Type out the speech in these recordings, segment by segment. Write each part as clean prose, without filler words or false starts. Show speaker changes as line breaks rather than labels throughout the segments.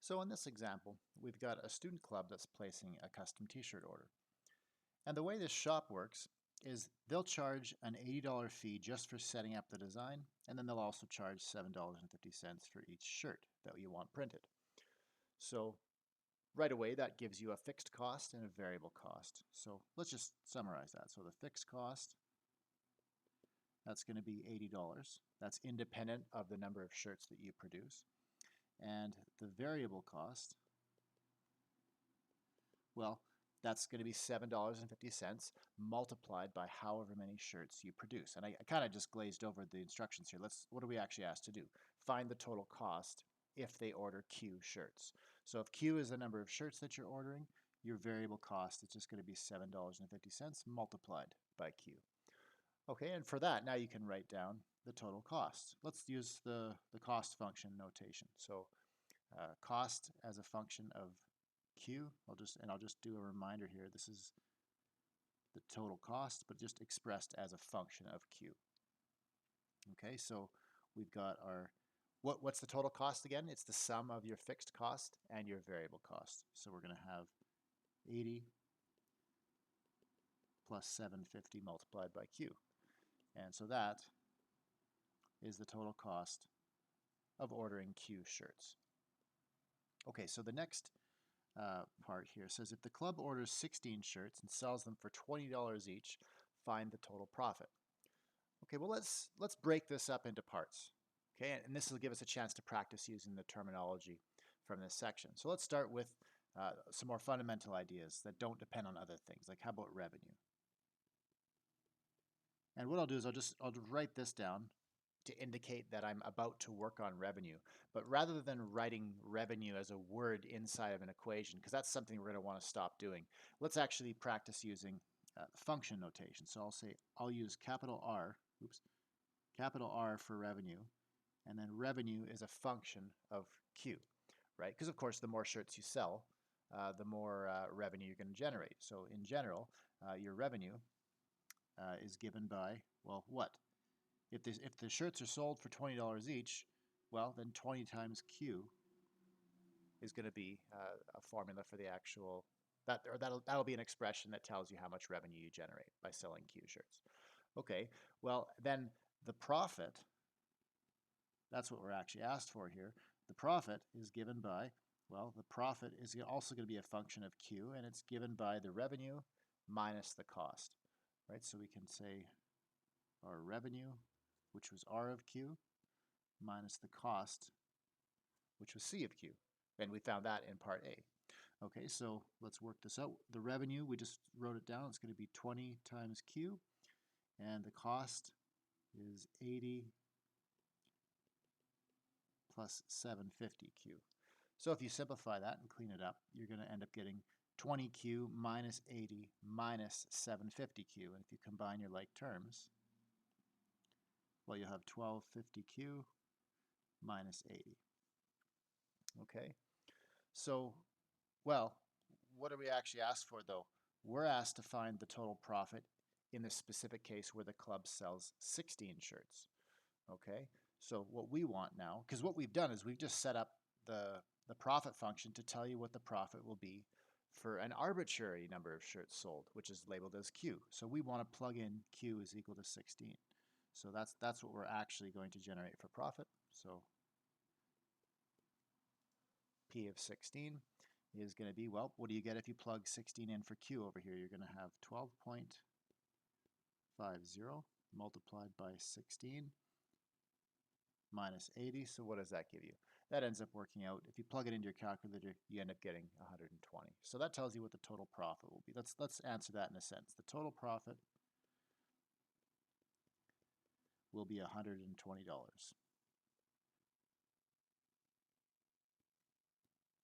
So in this example, we've got a student club that's placing a custom t-shirt order. And the way this shop works is they'll charge an $80 fee just for setting up the design, and then they'll also charge $7.50 for each shirt that you want printed. So right away, that gives you a fixed cost and a variable cost. So let's just summarize that. So the fixed cost, that's going to be $80. That's independent of the number of shirts that you produce. And the variable cost, well, that's going to be $7.50 multiplied by however many shirts you produce. And I kind of just glazed over the instructions here. What are we actually asked to do? Find the total cost if they order Q shirts. So if Q is the number of shirts that you're ordering, your variable cost is just going to be $7.50 multiplied by Q. Okay, and for that, now you can write down the total cost. Let's use the cost function notation. So cost as a function of Q. I'll just do a reminder here. This is the total cost, but just expressed as a function of Q. Okay, so we've got our what's the total cost again? It's the sum of your fixed cost and your variable cost. So we're going to have 80 plus 750 multiplied by Q. And so that is the total cost of ordering Q shirts. Okay, so the next part here says if the club orders 16 shirts and sells them for $20 each, find the total profit. Okay, well let's break this up into parts. Okay, and this will give us a chance to practice using the terminology from this section. So let's start with some more fundamental ideas that don't depend on other things, like how about revenue? And what I'll do is I'll write this down to indicate that I'm about to work on revenue. But rather than writing revenue as a word inside of an equation, because that's something we're going to want to stop doing, let's actually practice using function notation. So I'll use capital R for revenue, and then revenue is a function of Q, right? Because of course, the more shirts you sell, the more revenue you're going to generate. So in general, your revenue is given by, well, what? If the shirts are sold for $20 each, well, then 20 times Q is going to be a formula for the actual, that'll be an expression that tells you how much revenue you generate by selling Q shirts. Okay, well, then the profit, that's what we're actually asked for here. The profit is given by, well, the profit is also going to be a function of Q, and it's given by the revenue minus the cost, right? So we can say our revenue, which was R of Q, minus the cost, which was C of Q. And we found that in part A. Okay, so let's work this out. The revenue, we just wrote it down. It's going to be 20 times Q. And the cost is 80 plus 750Q. So if you simplify that and clean it up, you're going to end up getting 20Q minus 80 minus 750Q. And if you combine your like terms, well, you'll have 1250Q minus 80. Okay, so, well, what are we actually asked for though? We're asked to find the total profit in this specific case where the club sells 16 shirts. Okay, so what we want now, because what we've done is we've just set up the profit function to tell you what the profit will be for an arbitrary number of shirts sold, which is labeled as Q. So we want to plug in Q is equal to 16. So that's what we're actually going to generate for profit. So P of 16 is going to be, well, what do you get if you plug 16 in for Q over here? You're going to have 12.50 multiplied by 16 minus 80. So what does that give you? That ends up working out. If you plug it into your calculator, you end up getting 120. So that tells you what the total profit will be. Let's answer that in a sense. The total profit will be $120.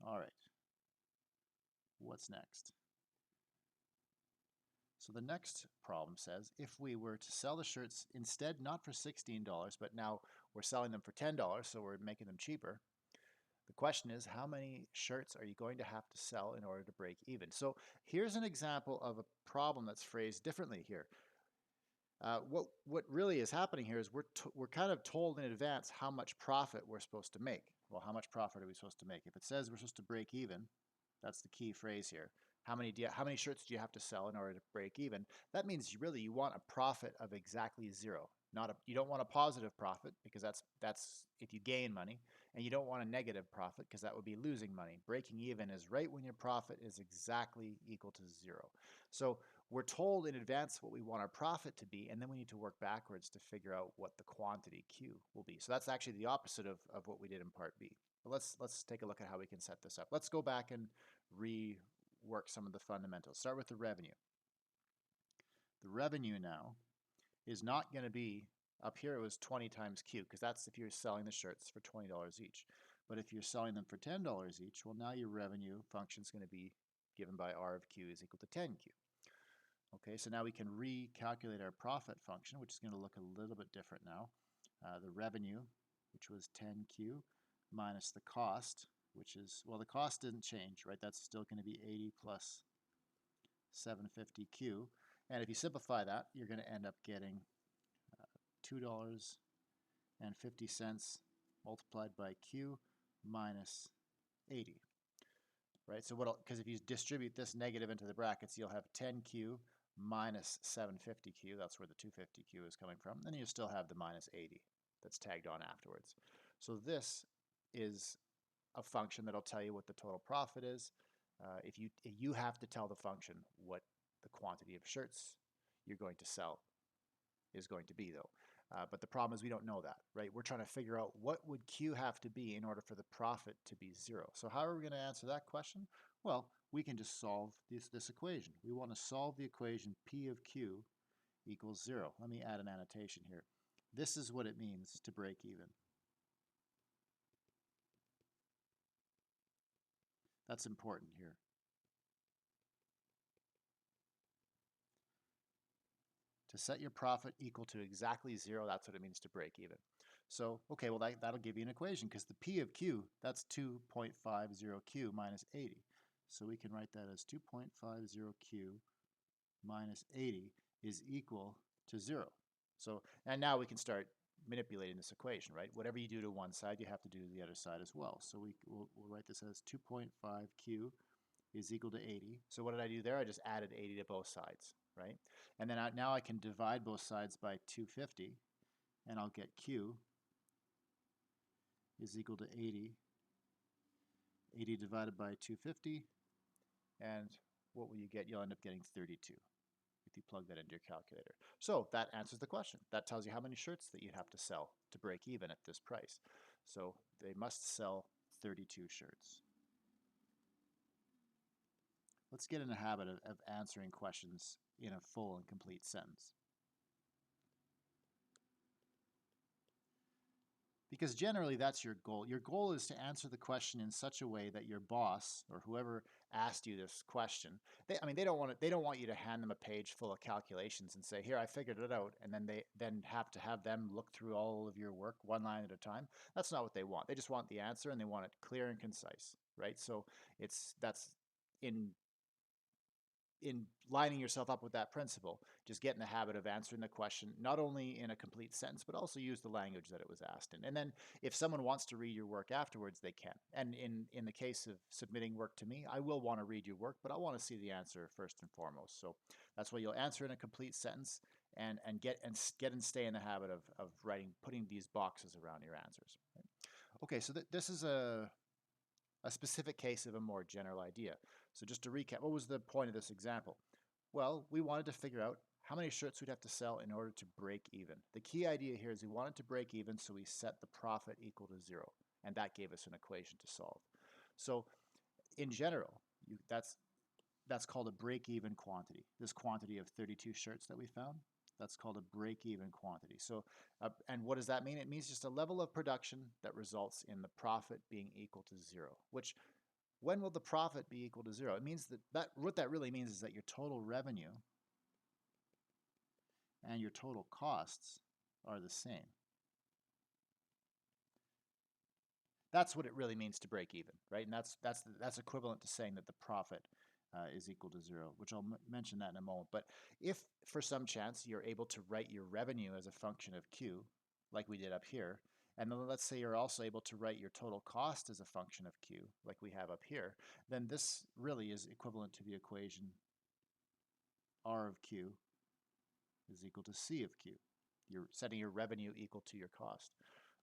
All right. What's next? So the next problem says, if we were to sell the shirts instead not for $16, but now we're selling them for $10, so we're making them cheaper, the question is, how many shirts are you going to have to sell in order to break even? So here's an example of a problem that's phrased differently here. What really is happening here is we're kind of told in advance how much profit we're supposed to make. Well, how much profit are we supposed to make? If it says we're supposed to break even, that's the key phrase here. How many shirts do you have to sell in order to break even? That means you want a profit of exactly zero. You don't want a positive profit because that's if you gain money, and you don't want a negative profit because that would be losing money. Breaking even is right when your profit is exactly equal to zero. So we're told in advance what we want our profit to be, and then we need to work backwards to figure out what the quantity Q will be. So that's actually the opposite of what we did in part B. But let's take a look at how we can set this up. Let's go back and rework some of the fundamentals. Start with the revenue. The revenue now is not going to be, up here it was 20 times Q, because that's if you're selling the shirts for $20 each. But if you're selling them for $10 each, well, now your revenue function is going to be given by R of Q is equal to 10Q. Okay, so now we can recalculate our profit function, which is going to look a little bit different now. The revenue, which was 10Q, minus the cost, which is, well, the cost didn't change, right? That's still going to be 80 plus 750Q. And if you simplify that, you're going to end up getting $2.50 multiplied by Q minus 80. Right, so because if you distribute this negative into the brackets, you'll have 10Q minus 750Q. That's where the 250Q is coming from. Then you still have the minus 80 that's tagged on afterwards. So this is a function that'll tell you what the total profit is. If you have to tell the function what the quantity of shirts you're going to sell is going to be, though. But the problem is we don't know that, right? We're trying to figure out what would Q have to be in order for the profit to be zero. So how are we going to answer that question? Well, we can just solve this equation. We want to solve the equation P of Q equals 0. Let me add an annotation here. This is what it means to break even. That's important here. To set your profit equal to exactly 0, that's what it means to break even. So, okay, well, that'll give you an equation because the P of Q, that's 2.50Q minus 80. So we can write that as 2.50Q minus 80 is equal to 0. So, and now we can start manipulating this equation, right? Whatever you do to one side, you have to do to the other side as well. So we'll write this as 2.5Q is equal to 80. So what did I do there? I just added 80 to both sides, right? And then now I can divide both sides by 250, and I'll get Q is equal to 80. 80 divided by 250, and what will you get? You'll end up getting 32 if you plug that into your calculator. So that answers the question. That tells you how many shirts that you'd have to sell to break even at this price. So they must sell 32 shirts. Let's get in the habit of answering questions in a full and complete sentence. Because generally that's your goal. Your goal is to answer the question in such a way that your boss or whoever asked you this question, they don't want you to hand them a page full of calculations and say, "Here, I figured it out," and then they have to have them look through all of your work one line at a time. That's not what they want. They just want the answer, and they want it clear and concise, right? So that's in lining yourself up with that principle, just get in the habit of answering the question, not only in a complete sentence, but also use the language that it was asked in. And then if someone wants to read your work afterwards, they can. And in the case of submitting work to me, I will want to read your work, but I want to see the answer first and foremost. So that's why you'll answer in a complete sentence and stay in the habit of putting these boxes around your answers. Right? Okay, so this is a specific case of a more general idea. So just to recap, what was the point of this example? Well, we wanted to figure out how many shirts we'd have to sell in order to break even. The key idea here is we wanted to break even, so we set the profit equal to 0, and that gave us an equation to solve. So in general, that's called a break-even quantity. This quantity of 32 shirts that we found, that's called a break-even quantity. So, and what does that mean? It means just a level of production that results in the profit being equal to 0, which when will the profit be equal to 0? It means that what that really means is that your total revenue and your total costs are the same. That's what it really means to break even, right? And that's equivalent to saying that the profit is equal to 0, which I'll mention that in a moment. But if for some chance you're able to write your revenue as a function of Q, like we did up here, and then let's say you're also able to write your total cost as a function of Q, like we have up here, then this really is equivalent to the equation R of Q is equal to C of Q. You're setting your revenue equal to your cost.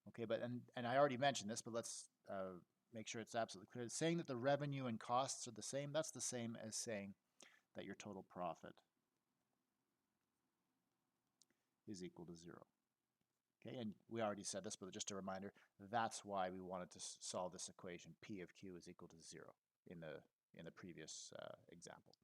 Okay, but and I already mentioned this, but let's make sure it's absolutely clear. Saying that the revenue and costs are the same, that's the same as saying that your total profit is equal to 0. Okay, and we already said this, but just a reminder, that's why we wanted to solve this equation. P of Q is equal to 0 in the previous example.